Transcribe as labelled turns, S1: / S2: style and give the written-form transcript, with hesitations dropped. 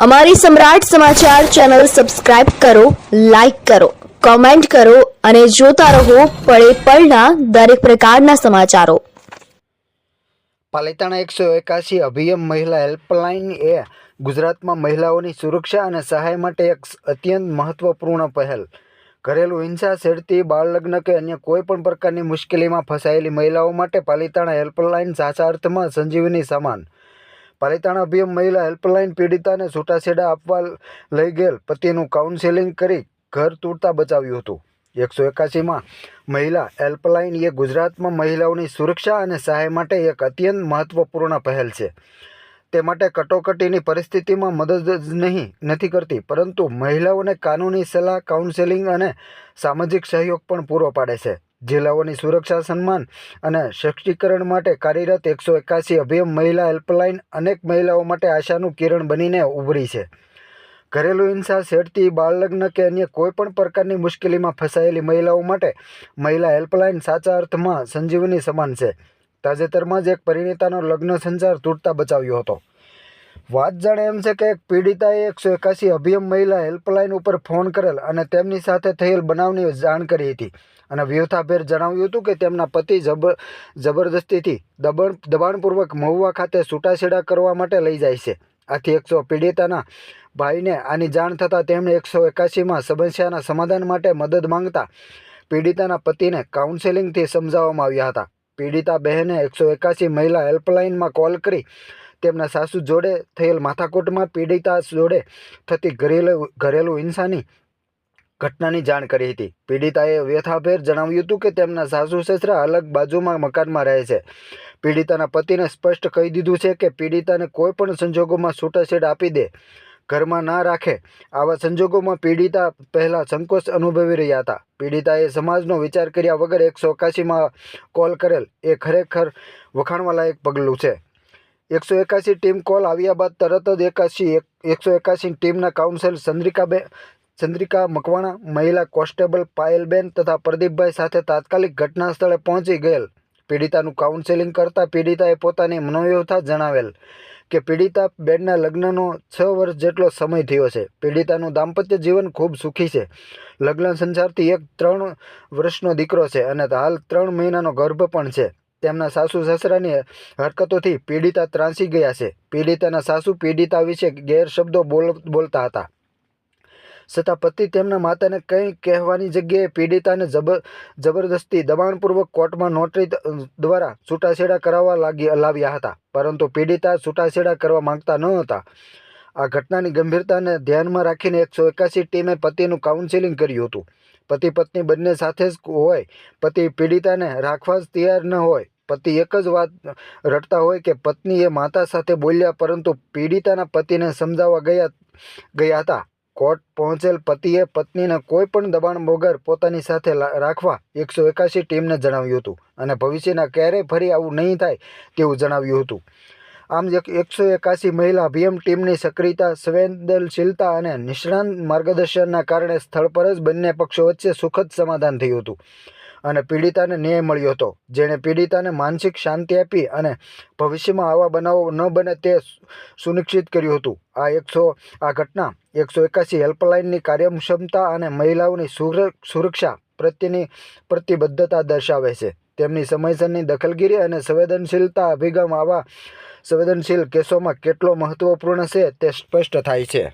S1: અમારી સમ્રાટ સમાચાર ચેનલ સબસ્ક્રાઇબ કરો, લાઇક કરો, કોમેન્ટ કરો અને જોતા રહો પળે પળના દરેક પ્રકારના સમાચારો.
S2: પાલિતાણા 181 અભિયમ મહિલા હેલ્પલાઇન એ ગુજરાતમાં મહિલાઓની સુરક્ષા અને સહાય માટે એક અત્યંત મહત્વપૂર્ણ પહેલ. ઘરેલું હિંસા, છેડતી, બાળલગ્ન કે અન્ય કોઈ પણ પ્રકારની મુશ્કેલીમાં ફસાયેલી મહિલાઓ માટે પાલિતાણા હેલ્પલાઇન સાચા અર્થમાં સંજીવની સમાન. પાલિતાણા અભિયમ મહિલા હેલ્પલાઇન પીડિતાને છૂટાછેડા આપવા લઈ ગયેલ પતિનું કાઉન્સેલિંગ કરી ઘર તૂટતા બચાવ્યું હતું. 181માં મહિલા હેલ્પલાઇન એ ગુજરાતમાં મહિલાઓની સુરક્ષા અને સહાય માટે એક અત્યંત મહત્વપૂર્ણ પહેલ છે. તે માટે કટોકટીની પરિસ્થિતિમાં મદદ જ નથી કરતી, પરંતુ મહિલાઓને કાનૂની સલાહ, કાઉન્સેલિંગ અને સામાજિક સહયોગ પણ પૂરો પાડે છે. જિલ્લાઓની સુરક્ષા, સન્માન અને સશક્તિકરણ માટે કાર્યરત 181 અભિયમ મહિલા હેલ્પલાઇન અનેક મહિલાઓ માટે આશાનું કિરણ બનીને ઉભરી છે. ઘરેલું હિંસા, છેડતી, બાળલગ્ન કે અન્ય કોઈ પણ પ્રકારની મુશ્કેલીમાં ફસાયેલી મહિલાઓ માટે મહિલા હેલ્પલાઇન સાચા અર્થમાં સંજીવની સમાન છે. તાજેતરમાં જ એક પરિણીતાનો લગ્ન સંસાર તૂટતા બચાવ્યો હતો. વાત જાણે એમ છે કે એક પીડિતાએ 181 અભિયમ મહિલા હેલ્પલાઇન ઉપર ફોન કરેલ અને તેમની સાથે થયેલ બનાવની જાણ કરી હતી અને વ્યથાભેર જણાવ્યું હતું કે તેમના પતિ જબરદસ્તીથી દબાણપૂર્વક મહુવા ખાતે છૂટાછેડા કરવા માટે લઈ જાય છે. આથી પીડિતાના ભાઈને આની જાણ થતાં તેમણે 181માં સમસ્યાના સમાધાન માટે મદદ માંગતા પીડિતાના પતિને કાઉન્સેલિંગથી સમજાવવામાં આવ્યા હતા. પીડિતા બહેને 181 મહિલા હેલ્પલાઇનમાં કોલ કરી તેમના સાસુ જોડે થયેલ માથાકૂટમાં પીડિતા જોડે થતી ઘરેલું હિંસાની ઘટનાની જાણ કરી હતી. પીડિતાએ વ્યથાભેર જણાવ્યું હતું કે તેમના સાસુ સસરા અલગ બાજુમાં મકાનમાં રહે છે. પીડિતાના પતિને સ્પષ્ટ કહી દીધું છે કે પીડિતાને કોઈ પણ સંજોગોમાં છૂટાછેડા આપી દે, ઘરમાં ના રાખે. આવા સંજોગોમાં પીડિતા પહેલા સંકોચ અનુભવી રહ્યા હતા. પીડિતાએ સમાજનો વિચાર કર્યા વગર 181માં કોલ કરેલ એ ખરેખર વખાણવાલાયક પગલું છે. 181 ટીમ કોલ આવ્યા બાદ તરત જ 181 ટીમના કાઉન્સેલર ચંદ્રિકા મકવાણા, મહિલા કોન્સ્ટેબલ પાયલબેન તથા પ્રદીપભાઈ સાથે તાત્કાલિક ઘટના સ્થળે પહોંચી ગયેલ. પીડિતાનું કાઉન્સેલિંગ કરતા પીડિતાએ પોતાની મનોવ્યથા જણાવેલ કે પીડિતા બેનના લગ્નનો 6 વર્ષ જેટલો સમય થયો છે. પીડિતાનું દાંપત્ય જીવન ખૂબ સુખી છે. લગ્ન સંસારથી એક 3 વર્ષનો દીકરો છે અને હાલ 3 મહિનાનો ગર્ભ પણ છે. તેમના સાસુ સસરાની હરકતોથી પીડિતા ત્રાસી ગયા છે. પીડિતાના સાસુ પીડિતા વિશે ગેરશબ્દો બોલતા હતા, છતાં પતિ તેમના માતાને કંઈ કહેવાની જગ્યાએ પીડિતાને જબરદસ્તી દબાણપૂર્વક કોર્ટમાં નોટરી દ્વારા છૂટાછેડા કરાવવા લાવ્યા હતા, પરંતુ પીડિતા છૂટાછેડા કરવા માંગતા ન હતા. આ ઘટનાની ગંભીરતાને ધ્યાનમાં રાખીને 181 ટીમે પતિનું કાઉન્સેલિંગ કર્યું હતું. પતિ પત્ની બંને સાથે જ હોય, પતિ પીડિતાને રાખવા જ તૈયાર ન હોય, પતિ એક જ વાત રટતા હોય કે પત્ની એ માતા સાથે બોલ્યા પરંતુ પીડિતાના પતિને સમજાવવા ગયા હતા. કોર્ટ પહોંચેલ પતિએ પત્નીને કોઈ પણ દબાણ વગર પોતાની સાથે રાખવા 181 ટીમને જણાવ્યું હતું અને ભવિષ્યના ક્યારેય ફરી આવું નહીં થાય તેવું જણાવ્યું હતું. આમ 181 મહિલા અભિયમ ટીમની સક્રિયતા, સંવેદનશીલતા અને નિષ્ણાંત માર્ગદર્શનના કારણે સ્થળ પર જ બંને પક્ષો વચ્ચે સુખદ સમાધાન થયું હતું અને પીડિતાને ન્યાય મળ્યો હતો, જેણે પીડિતાને માનસિક શાંતિ આપી અને ભવિષ્યમાં આવા બનાવો ન બને તે સુનિશ્ચિત કર્યું હતું. આ ઘટના 181 હેલ્પલાઇનની કાર્યક્ષમતા અને મહિલાઓની સુરક્ષા પ્રત્યેની પ્રતિબદ્ધતા દર્શાવે છે. તેમની સમયસરની દખલગીરી અને સંવેદનશીલતા અભિગમ આવા સંવેદનશીલ કેસોમાં કેટલો મહત્વપૂર્ણ છે તે સ્પષ્ટ થાય છે.